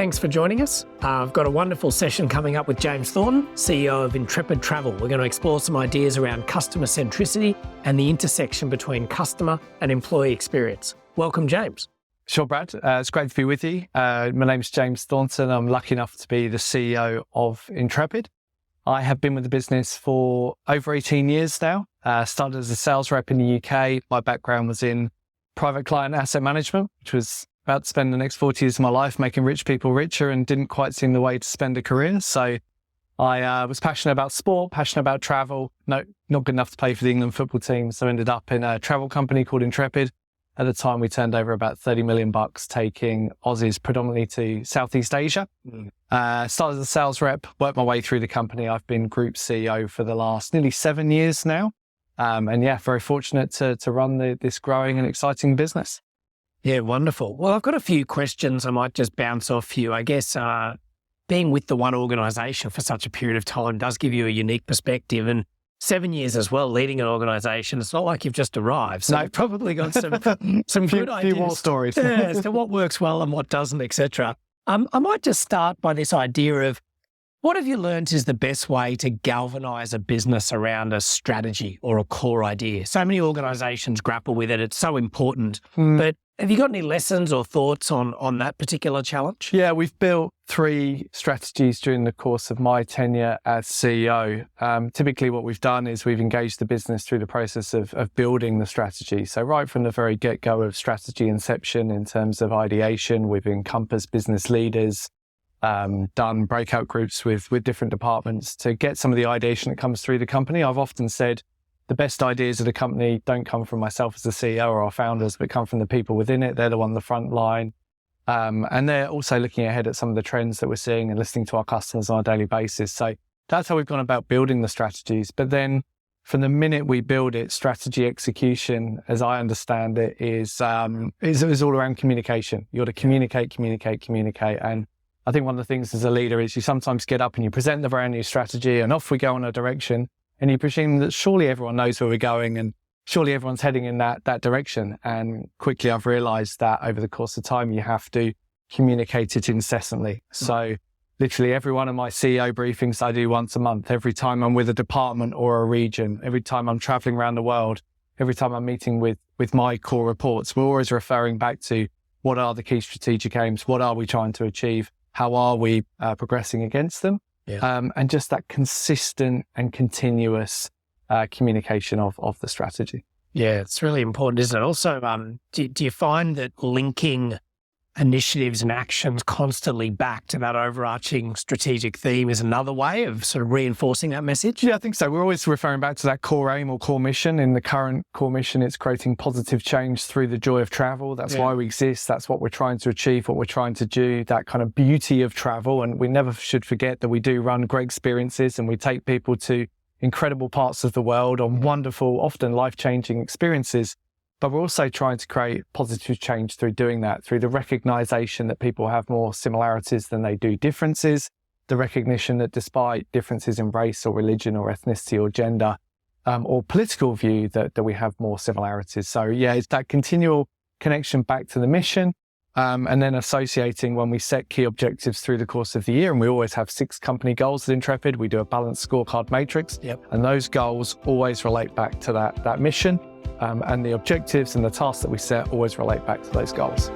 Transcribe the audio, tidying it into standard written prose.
Thanks for joining us. I've got a wonderful session coming up with James Thornton, CEO of Intrepid Travel. We're going to explore some ideas around customer centricity and the intersection between customer and employee experience. Welcome, James. Sure, Brad. It's great to be with you. My name's James Thornton. I'm lucky enough to be the CEO of Intrepid. I have been with the business for over 18 years now. Started as a sales rep in the UK. My background was in private client asset management, which was about to spend the next 40 years of my life making rich people richer and didn't quite seem the way to spend a career. So I was passionate about sport, passionate about travel. No, not good enough to play for the England football team. So ended up in a travel company called Intrepid. At the time, we turned over about 30 million bucks, taking Aussies predominantly to Southeast Asia. Started as a sales rep, worked my way through the company. I've been group CEO for the last nearly 7 years now. And yeah, very fortunate to run this growing and exciting business. Yeah, wonderful. Well, I've got a few questions I might just bounce off you. I guess being with the one organisation for such a period of time does give you a unique perspective, and 7 years as well, leading an organisation. It's not like you've just arrived. So you've probably got some good ideas. Few more stories. As to what works well and what doesn't, etc. I might just start by this idea of what have you learned is the best way to galvanise a business around a strategy or a core idea? So many organisations grapple with it. It's so important. But have you got any lessons or thoughts on that particular challenge? Yeah, we've built 3 strategies during the course of my tenure as CEO. Typically what we've done is we've engaged the business through the process of building the strategy. So right from the very get-go of strategy inception in terms of ideation, we've encompassed business leaders, done breakout groups with different departments to get some of the ideation that comes through the company. I've often said the best ideas of the company don't come from myself as the CEO or our founders, but come from the people within it. They're the one on the front line. And they're also looking ahead at some of the trends that we're seeing and listening to our customers on a daily basis. So that's how we've gone about building the strategies. But then from the minute we build it, strategy execution, as I understand it, is all around communication. You got to communicate. And I think one of the things as a leader is you sometimes get up and you present the brand new strategy and off we go in a direction and you presume that surely everyone knows where we're going and surely everyone's heading in that direction. And quickly I've realized that over the course of time, you have to communicate it incessantly. So literally every one of my CEO briefings I do once a month, every time I'm with a department or a region, every time I'm traveling around the world, every time I'm meeting with my core reports, we're always referring back to what are the key strategic aims? What are we trying to achieve? How are we progressing against them? Yeah. And just that consistent and continuous communication of the strategy. Yeah, it's really important, isn't it? Also, do you find that linking initiatives and actions constantly back to that overarching strategic theme is another way of sort of reinforcing that message? Yeah, I think so. We're always referring back to that core aim or core mission. In the current core mission, it's creating positive change through the joy of travel. That's why we exist. That's what we're trying to achieve, what we're trying to do, that kind of beauty of travel. And we never should forget that we do run great experiences and we take people to incredible parts of the world on wonderful, often life-changing experiences. But we're also trying to create positive change through doing that, through the recognition that people have more similarities than they do differences, the recognition that despite differences in race or religion or ethnicity or gender or political view, that we have more similarities. So yeah, it's that continual connection back to the mission and then associating when we set key objectives through the course of the year. And we always have 6 company goals at Intrepid. We do a balanced scorecard matrix. And those goals always relate back to that mission. And the objectives and the tasks that we set always relate back to those goals.